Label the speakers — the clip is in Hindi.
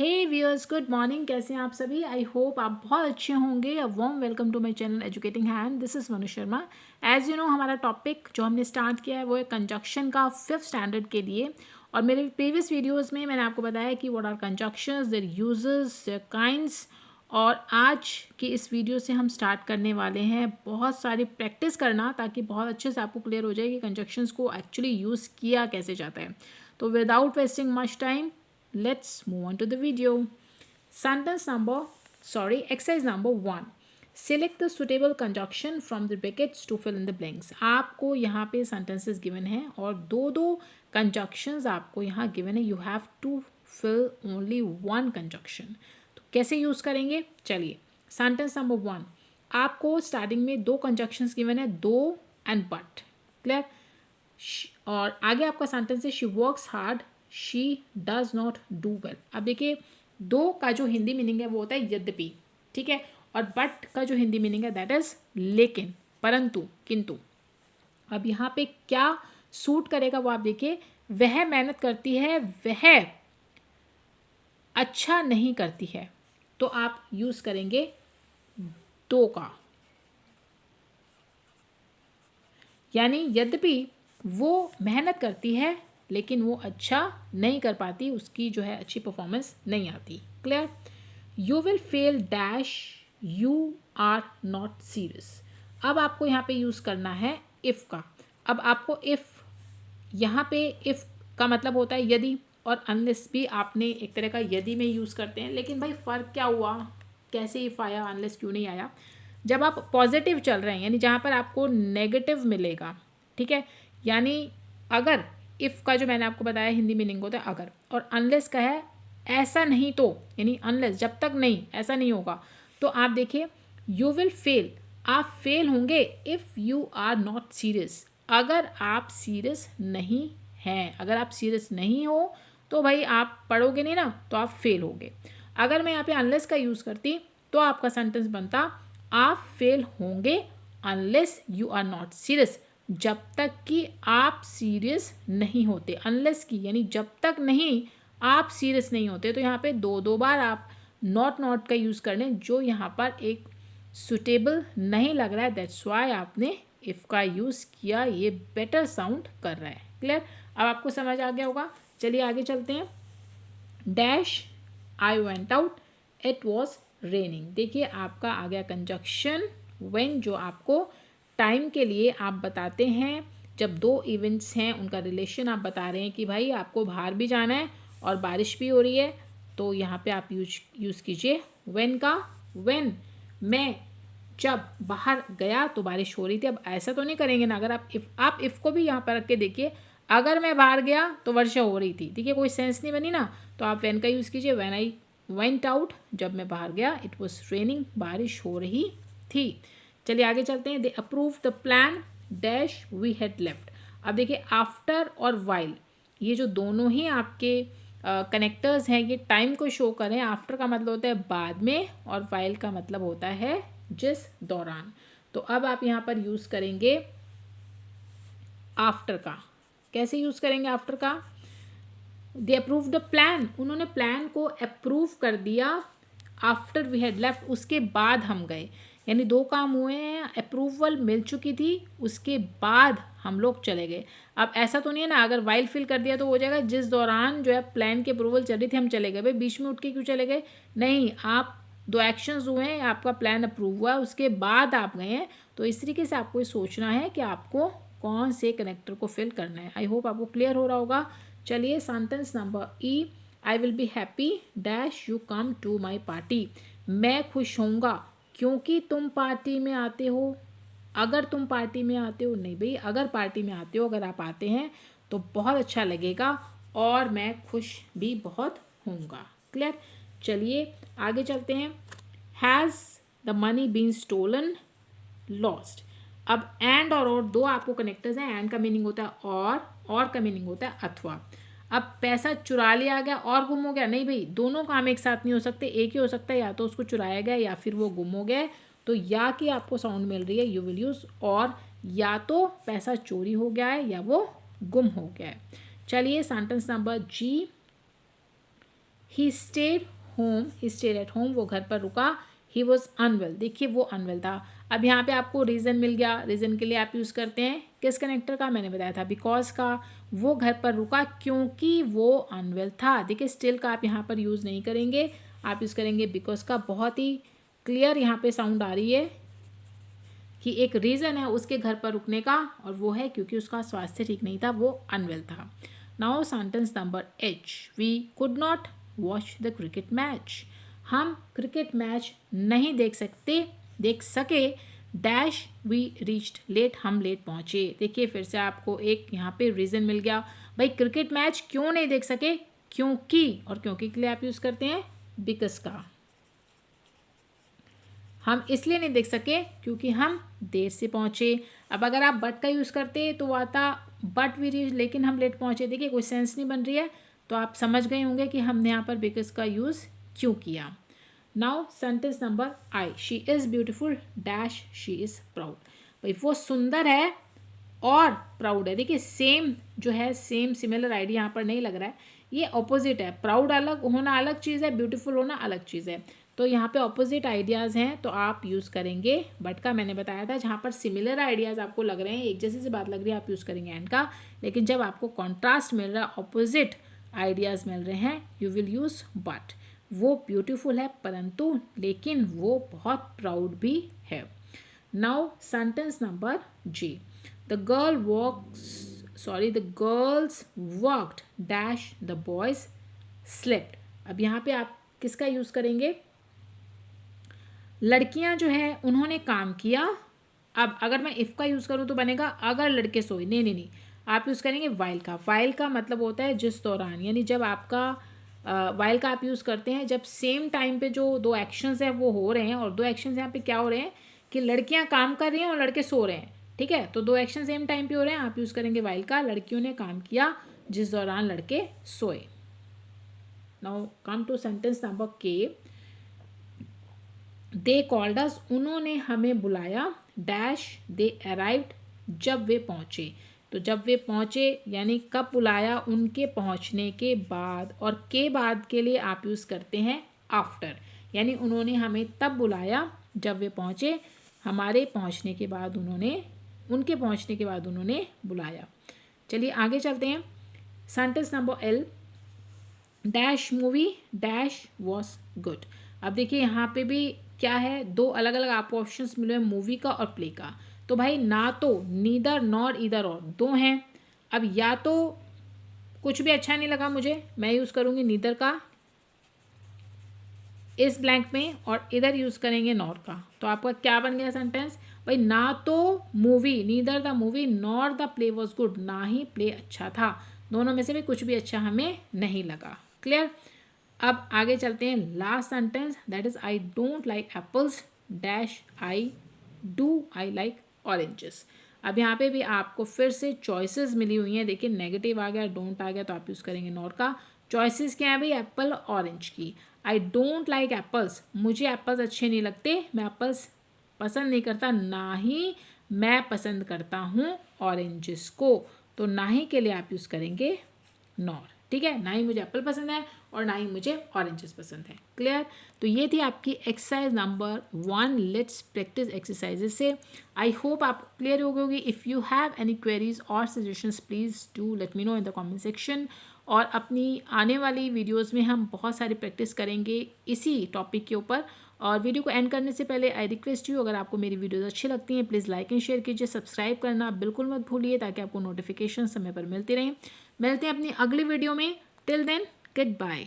Speaker 1: हे व्यूअर्स, गुड मॉर्निंग। कैसे हैं आप सभी? आई होप आप बहुत अच्छे होंगे। A warm welcome to my channel educating hand. This is Manu Sharma. As you know, हमारा टॉपिक जो हमने स्टार्ट किया है वो है कंजक्शन का 5th स्टैंडर्ड के लिए। और मेरे प्रीवियस वीडियोस में मैंने आपको बताया कि what are conjunctions, their uses, their kinds. और आज की इस वीडियो से हम स्टार्ट करने वाले हैं बहुत सारी प्रैक्टिस करना, ताकि बहुत अच्छे से आपको क्लियर हो जाए कि कंजक्शंस को एक्चुअली यूज़ किया कैसे जाता है। तो without wasting much time, let's move on to the video. Exercise number 1. Select the suitable conjunction from the brackets to fill in the blanks. आपको यहाँ पे sentences given हैं और दो conjunctions आपको यहाँ given है. You have to fill only one conjunction. तो कैसे यूज़ करेंगे? चलिए, sentence number 1. आपको स्टार्टिंग में दो conjunctions given है, दो and but. क्लियर? और आगे आपका सेंटेंस है she works hard, she does not do well. अब देखिए, दो का जो हिंदी मीनिंग है वो होता है यद्यपि, ठीक है, और बट का जो हिंदी मीनिंग है दैट इज लेकिन, परंतु, किंतु। अब यहाँ पे क्या सूट करेगा वो आप देखिए। वह मेहनत करती है, वह अच्छा नहीं करती है, तो आप यूज करेंगे दो का, यानी यद्यपि वो मेहनत करती है लेकिन वो अच्छा नहीं कर पाती, उसकी जो है अच्छी परफॉर्मेंस नहीं आती। Clear? You will fail dash, you are not serious. अब आपको यहाँ पे यूज़ करना है इफ़ का। अब आपको इफ़, यहाँ पे इफ़ का मतलब होता है यदि, और अनलेस भी आपने एक तरह का यदि में यूज़ करते हैं। लेकिन भाई फ़र्क क्या हुआ, कैसे इफ़ आया, अनलेस क्यों नहीं आया? जब आप पॉजिटिव चल रहे हैं, यानी जहाँ पर आपको नेगेटिव मिलेगा, ठीक है, यानी अगर इफ़ का जो मैंने आपको बताया हिंदी मीनिंग होता है अगर, और अनलेस का है ऐसा नहीं तो, यानी अनलेस जब तक नहीं, ऐसा नहीं होगा, तो आप देखिए यू विल फेल, आप फेल होंगे if you are not serious, अगर आप सीरियस नहीं हैं। अगर आप सीरियस नहीं हो तो भाई आप पढ़ोगे नहीं ना, तो आप फेल होगे। अगर मैं यहाँ पे अनलेस का यूज़ करती तो आपका सेंटेंस बनता आप फेल होंगे unless you are not serious, जब तक कि आप सीरियस नहीं होते। अनलेस की यानी जब तक नहीं आप सीरियस नहीं होते। तो यहाँ पे दो बार आप नॉट का यूज़ कर लें, जो यहाँ पर एक सुटेबल नहीं लग रहा है, दैट्स वाई आपने इफ़ का यूज़ किया। ये बेटर साउंड कर रहा है। क्लियर? अब आपको समझ आ गया होगा। चलिए आगे चलते हैं। Dash, I went out, it was raining. देखिए आपका आ गया कंजक्शन व्हेन, जो आपको टाइम के लिए आप बताते हैं। जब दो इवेंट्स हैं उनका रिलेशन आप बता रहे हैं कि भाई आपको बाहर भी जाना है और बारिश भी हो रही है, तो यहाँ पे आप यूज़ कीजिए व्हेन का। व्हेन मैं जब बाहर गया तो बारिश हो रही थी। अब ऐसा तो नहीं करेंगे ना, अगर आप इफ़ को भी यहाँ पर रख के देखिए, अगर मैं बाहर गया तो वर्षा हो रही थी, ठीक है, कोई सेंस नहीं बनी ना, तो आप व्हेन का यूज़ कीजिए। व्हेन आई वेंट आउट, जब मैं बाहर गया, इट वॉज रेनिंग, बारिश हो रही थी। चलिए आगे चलते हैं। They approve the plan dash we had left. अब देखिए आफ्टर और वाइल, ये जो दोनों ही आपके कनेक्टर्स हैं, ये टाइम को शो करें। आफ्टर का मतलब होता है बाद में, और वाइल का मतलब होता है जिस दौरान। तो अब आप यहाँ पर यूज़ करेंगे आफ्टर का। कैसे यूज़ करेंगे आफ्टर का? दे अप्रूव द प्लान, उन्होंने प्लान को अप्रूव कर दिया। आफ्टर वी हैड लेफ्ट, उसके बाद हम गए, यानी दो काम हुए हैं। अप्रूवल मिल चुकी थी, उसके बाद हम लोग चले गए। अब ऐसा तो नहीं है ना, अगर वाइल फिल कर दिया तो हो जाएगा जिस दौरान जो है प्लान की अप्रूवल चल रही थी हम चले गए। भाई बीच में उठ के क्यों चले गए? नहीं, आप दो एक्शंस हुए हैं, आपका प्लान अप्रूव हुआ, उसके बाद आप गए हैं। तो इस तरीके से आपको ये सोचना है कि आपको कौन से कनेक्टर को फिल करना है। आई होप आपको क्लियर हो रहा होगा। चलिए sentence number E, I will be happy dash you come to my party. मैं खुश होऊंगा क्योंकि तुम पार्टी में आते हो। अगर तुम पार्टी में आते हो नहीं भाई, अगर पार्टी में आते हो, अगर आप आते हैं तो बहुत अच्छा लगेगा और मैं खुश भी बहुत होऊंगा। क्लियर? चलिए आगे चलते हैं। Has the money been stolen, lost. अब एंड और दो आपको कनेक्टर्स हैं। एंड का मीनिंग होता है और का मीनिंग होता है अथवा। अब पैसा चुरा लिया गया और गुम हो गया, नहीं भाई, दोनों काम एक साथ नहीं हो सकते, एक ही हो सकता है, या तो उसको चुराया गया या फिर वो गुम हो गया। तो या कि आपको साउंड मिल रही है, यू विल यूज और, या तो पैसा चोरी हो गया है या वो गुम हो गया है। चलिए sentence number G, he stayed at home, वो घर पर रुका। ही वॉज अनवेल, देखिए वो अनवेल था। अब यहाँ पे आपको रीज़न मिल गया। रीज़न के लिए आप यूज़ करते हैं किस कनेक्टर का, मैंने बताया था बिकॉज का। वो घर पर रुका क्योंकि वो अनवेल था। देखिए स्टिल का आप यहाँ पर यूज़ नहीं करेंगे, आप यूज़ करेंगे बिकॉज का। बहुत ही क्लियर यहाँ पे साउंड आ रही है कि एक रीज़न है उसके घर पर रुकने का, और वो है क्योंकि उसका स्वास्थ्य ठीक नहीं था, वो अनवेल था। Now sentence number H, we could not watch the cricket match. हम क्रिकेट मैच नहीं देख सके। डैश वी रीच्ड लेट, हम लेट पहुँचे। देखिए फिर से आपको एक यहाँ पे रीज़न मिल गया। भाई क्रिकेट मैच क्यों नहीं देख सके, क्योंकि, और क्योंकि के लिए आप यूज़ करते हैं बिकॉज का। हम इसलिए नहीं देख सके क्योंकि हम देर से पहुँचे। अब अगर आप बट का यूज़ करते तो आता बट वी रीच, लेकिन हम लेट पहुँचे। देखिए कोई सेंस नहीं बन रही है, तो आप समझ गए होंगे कि हमने यहाँ पर बिकॉज का यूज़ क्यों किया। Now sentence number I, she is beautiful dash she is proud. भाई वो सुंदर है और प्राउड है। देखिए सेम जो है, सेम सिमिलर आइडिया यहाँ पर नहीं लग रहा है, ये ऑपोजिट है। प्राउड अलग होना अलग चीज़ है, ब्यूटीफुल होना अलग चीज़ है। तो यहाँ पे ऑपोजिट आइडियाज़ हैं, तो आप यूज़ करेंगे बट का। मैंने बताया था जहाँ पर सिमिलर आइडियाज़ आपको लग रहे हैं, एक जैसी सी बात लग रही है, आप यूज़ करेंगे एंड का। लेकिन जब आपको कॉन्ट्रास्ट मिल रहा है, ऑपोजिट आइडियाज़ मिल रहे हैं, यू विल यूज़ बट। वो ब्यूटीफुल है परंतु, लेकिन वो बहुत प्राउड भी है। Now sentence number G, the girls walked dash the boys slept. अब यहाँ पे आप किसका यूज़ करेंगे, लड़कियां जो है उन्होंने काम किया। अब अगर मैं इफ़ का यूज़ करूँ तो बनेगा अगर लड़के सोए, नहीं, आप यूज़ करेंगे वाइल का। वाइल का मतलब होता है जिस दौरान, यानी जब आपका वाइल का आप यूज़ करते हैं जब सेम टाइम पे जो दो एक्शंस हैं वो हो रहे हैं, और दो एक्शंस यहाँ पे क्या हो रहे हैं कि लड़कियां काम कर रही हैं और लड़के सो रहे हैं। ठीक है, तो दो एक्शन सेम टाइम पे हो रहे हैं, आप यूज़ करेंगे वाइल का। लड़कियों ने काम किया जिस दौरान लड़के सोए। Now come to sentence number K, they called अस, उन्होंने हमें बुलाया। डैश दे अराइव्ड, जब वे पहुँचे। तो जब वे पहुँचे यानी कब बुलाया, उनके पहुँचने के बाद, और के बाद के लिए आप यूज़ करते हैं आफ्टर, यानी उन्होंने हमें तब बुलाया जब वे पहुँचे। हमारे पहुँचने के बाद उन्होंने, उनके पहुँचने के बाद उन्होंने बुलाया। चलिए आगे चलते हैं। Sentence number L, dash movie dash was good. अब देखिए यहाँ पे भी क्या है, दो अलग अलग आपको ऑप्शंस मिले हैं, मूवी का और प्ले का। तो भाई ना तो नीदर नॉर इधर और दो हैं। अब या तो कुछ भी अच्छा नहीं लगा मुझे, मैं यूज़ करूँगी नीदर का इस ब्लैंक में, और इधर यूज़ करेंगे नॉर का। तो आपका क्या बन गया सेंटेंस, भाई ना तो movie, neither the movie nor the play was good, ना ही प्ले अच्छा था, दोनों में से भी कुछ भी अच्छा हमें नहीं लगा। क्लियर। अब आगे चलते हैं, last sentence, that is I don't like apples dash I like oranges. अब यहाँ पे भी आपको फिर से चॉइसेस मिली हुई हैं। देखिए नेगेटिव आ गया, डोंट आ गया, तो आप यूज़ करेंगे नॉर का। चॉइसेस क्या है भाई, एप्पल ऑरेंज की। आई डोंट लाइक एप्पल्स, मुझे एप्पल्स अच्छे नहीं लगते, मैं एप्पल्स पसंद नहीं करता, ना ही मैं पसंद करता हूँ ऑरेंजेस को। तो ना ही के लिए आप यूज़ करेंगे नॉर। ठीक है, ना ही मुझे एप्पल पसंद है और ना ही मुझे ऑरेंजेस पसंद है। क्लियर। तो ये थी आपकी exercise number 1। Let's practice exercises से। आई होप आपको क्लियर हो गई होगी। If you have any queries और suggestions please do let me know in the comment section. और अपनी आने वाली वीडियोज़ में हम बहुत सारी प्रैक्टिस करेंगे इसी टॉपिक के ऊपर। और वीडियो को एंड करने से पहले आई रिक्वेस्ट यू, अगर आपको मेरी वीडियोज़ अच्छी लगती हैं प्लीज़ लाइक एंड शेयर कीजिए, सब्सक्राइब करना बिल्कुल मत भूलिए ताकि आपको नोटिफिकेशन समय पर मिलती रहें। मिलते हैं अपनी अगली वीडियो में। Till then, good bye.